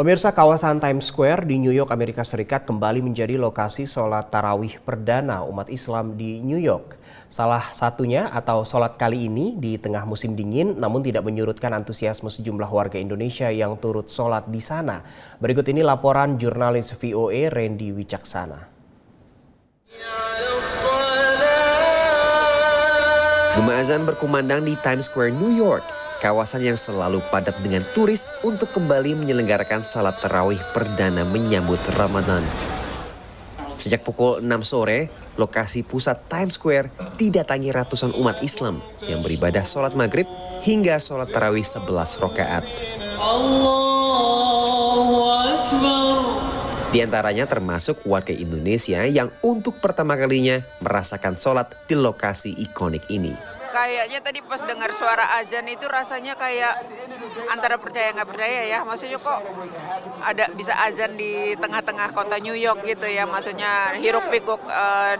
Pemirsa, kawasan Times Square di New York, Amerika Serikat kembali menjadi lokasi sholat tarawih perdana umat Islam di New York. Salah satunya atau sholat kali ini di tengah musim dingin namun tidak menyurutkan antusiasme sejumlah warga Indonesia yang turut sholat di sana. Berikut ini laporan jurnalis VOA Randy Wicaksana. Gema azan berkumandang di Times Square, New York, kawasan yang selalu padat dengan turis untuk kembali menyelenggarakan salat tarawih perdana menyambut Ramadan. Sejak pukul 6 sore, lokasi pusat Times Square didatangi ratusan umat Islam yang beribadah sholat maghrib hingga sholat tarawih 11 rakaat. Di antaranya termasuk warga Indonesia yang untuk pertama kalinya merasakan sholat di lokasi ikonik ini. Kayaknya tadi pas dengar suara azan itu rasanya kayak antara percaya nggak percaya ya. Maksudnya kok ada bisa azan di tengah-tengah kota New York gitu ya. Maksudnya hiruk pikuk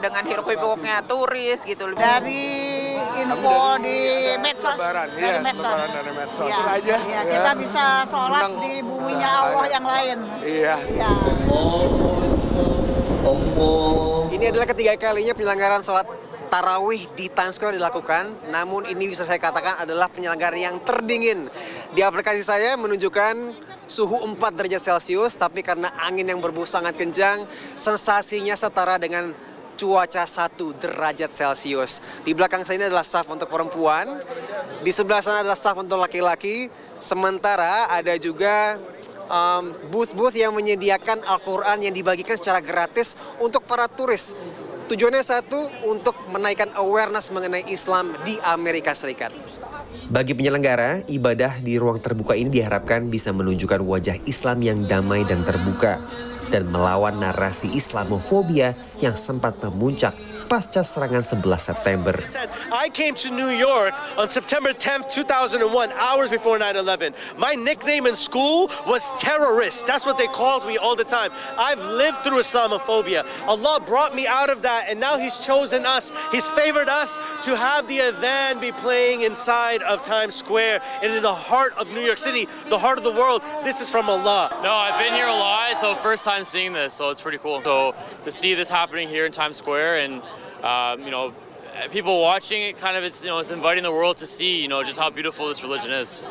dengan hiruk pikuknya turis gitu. Dari info di medsos, dari medsos. Ya, kita bisa sholat di buminya Allah yang lain. Iya. Ini adalah ketiga kalinya penyelenggaraan sholat tarawih di Times Square dilakukan, namun ini bisa saya katakan adalah penyelenggaraan yang terdingin. Di aplikasi saya menunjukkan suhu 4 derajat Celcius, tapi karena angin yang berhembus sangat kencang, sensasinya setara dengan cuaca 1 derajat Celcius. Di belakang saya ini adalah saf untuk perempuan, di sebelah sana adalah saf untuk laki-laki, sementara ada juga booth-booth yang menyediakan Al-Quran yang dibagikan secara gratis untuk para turis. Tujuannya satu, untuk menaikkan awareness mengenai Islam di Amerika Serikat. Bagi penyelenggara, ibadah di ruang terbuka ini diharapkan bisa menunjukkan wajah Islam yang damai dan terbuka, dan melawan narasi Islamofobia yang sempat memuncak pasca serangan 11 September. I came to New York on September 10th, 2001, hours before 9/11. My nickname in school was terrorist. That's what they called me all the time. I've lived through Islamophobia. Allah brought me out of that, and now He's chosen us. He's favored us to have the adhan be playing inside of Times Square and in the heart of New York City, the heart of the world. This is from Allah. No, I've been here a lot, so first time seeing this, so it's pretty cool. So to see this happening here in Times Square and people watching it, kind of it's inviting the world to see just how beautiful this religion is.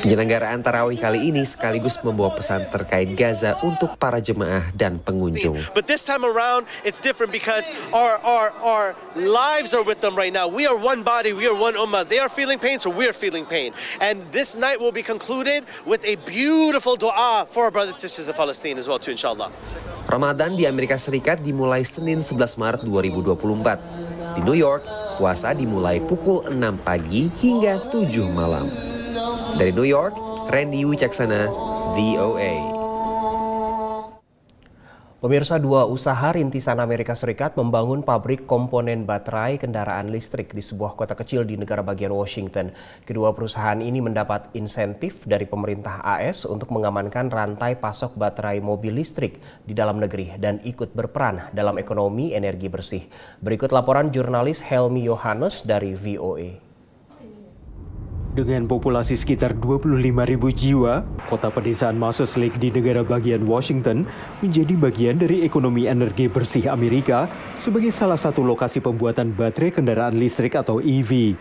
Penyelenggaraan tarawih kali ini sekaligus membawa pesan terkait Gaza untuk para jemaah dan pengunjung. But this time around, it's different because our lives are with them right now. We are one body, we are one ummah. They are feeling pain, so we are feeling pain. And this night will be concluded with a beautiful dua for our brothers and sisters in Palestine as well too, inshallah. Ramadan di Amerika Serikat dimulai Senin 11 Maret 2024. Di New York, puasa dimulai pukul 6 pagi hingga 7 malam. Dari New York, Randy Wicaksana, VOA. Pemirsa, dua usaha rintisan Amerika Serikat membangun pabrik komponen baterai kendaraan listrik di sebuah kota kecil di negara bagian Washington. Kedua perusahaan ini mendapat insentif dari pemerintah AS untuk mengamankan rantai pasok baterai mobil listrik di dalam negeri dan ikut berperan dalam ekonomi energi bersih. Berikut laporan jurnalis Helmi Yohanes dari VOA. Dengan populasi sekitar 25.000 jiwa, kota pedesaan Moses Lake di negara bagian Washington menjadi bagian dari ekonomi energi bersih Amerika sebagai salah satu lokasi pembuatan baterai kendaraan listrik atau EV.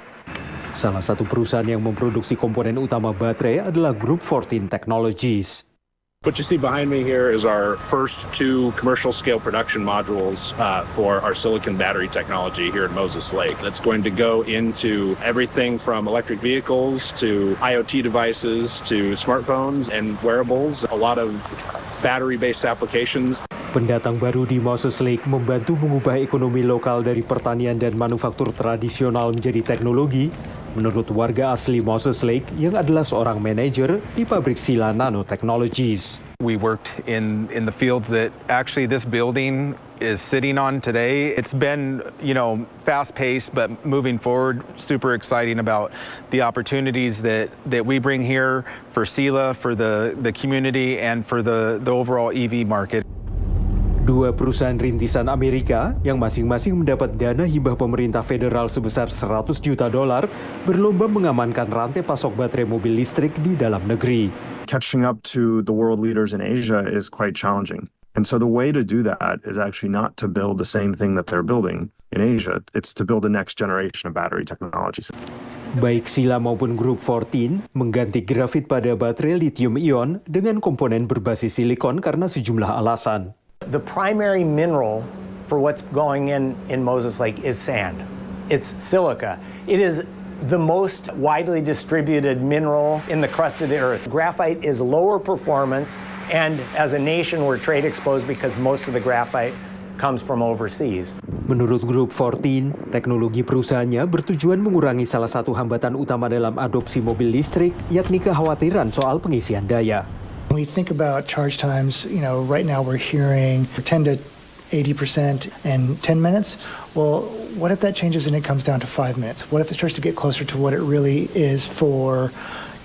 Salah satu perusahaan yang memproduksi komponen utama baterai adalah Group 14 Technologies. What you see behind me here is our first 2 commercial scale production modules for our silicon battery technology here at Moses Lake. That's going to go into everything from electric vehicles to IoT devices to smartphones and wearables, a lot of battery-based applications. Pendatang baru di Moses Lake membantu mengubah ekonomi lokal dari pertanian dan manufaktur tradisional menjadi teknologi, menurut warga asli Moses Lake yang adalah seorang manajer di pabrik Sila Nanotechnologies. We worked in the fields that actually this building is sitting on today. It's been, fast-paced, but moving forward, super exciting about the opportunities that we bring here for Sila, for the community, and for the overall EV market. Dua perusahaan rintisan Amerika yang masing-masing mendapat dana hibah pemerintah federal sebesar $100 juta berlomba mengamankan rantai pasok baterai mobil listrik di dalam negeri. Catching up to the world leaders in Asia is quite challenging. And so the way to do that is actually not to build the same thing that they're building in Asia. It's to build the next generation of battery technologies. Baik Sila maupun Group 14 mengganti grafit pada baterai lithium-ion dengan komponen berbasis silikon karena sejumlah alasan. The primary mineral for what's going in Moses Lake is sand. It's silica. It is the most widely distributed mineral in the crust of the earth. Graphite is lower performance, and as a nation we're trade exposed because most of the graphite comes from overseas. Menurut Group 14, teknologi perusahaannya bertujuan mengurangi salah satu hambatan utama dalam adopsi mobil listrik, yakni kekhawatiran soal pengisian daya. When we think about charge times, right now we're hearing 10 to 80% in 10 minutes. Well, what if that changes and it comes down to 5 minutes? What if it starts to get closer to what it really is for,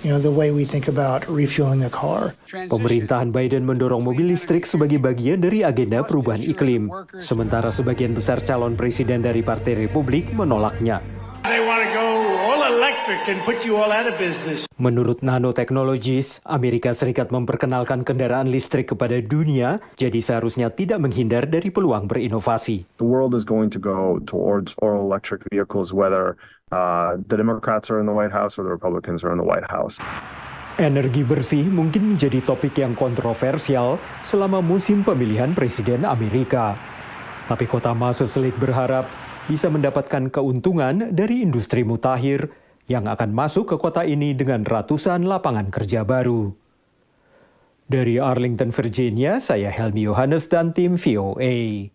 the way we think about refueling a car? Pemerintahan Biden mendorong mobil listrik sebagai bagian dari agenda perubahan iklim, sementara sebagian besar calon presiden dari Partai Republik menolaknya. They want to go all electric and put you all out of business. Menurut Nanotechnologies, Amerika Serikat memperkenalkan kendaraan listrik kepada dunia, jadi seharusnya tidak menghindar dari peluang berinovasi. The world is going to go towards all electric vehicles, whether the Democrats are in the White House or the Republicans are in the White House. Energi bersih mungkin menjadi topik yang kontroversial selama musim pemilihan presiden Amerika. Tapi kota Moses Lake berharap bisa mendapatkan keuntungan dari industri mutakhir yang akan masuk ke kota ini dengan ratusan lapangan kerja baru. Dari Arlington, Virginia, saya Helmi Yohanes dan tim VOA.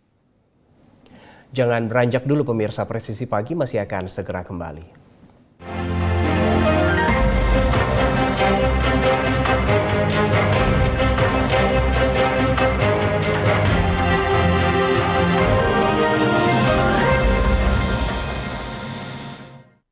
Jangan beranjak dulu pemirsa, Presisi Pagi masih akan segera kembali.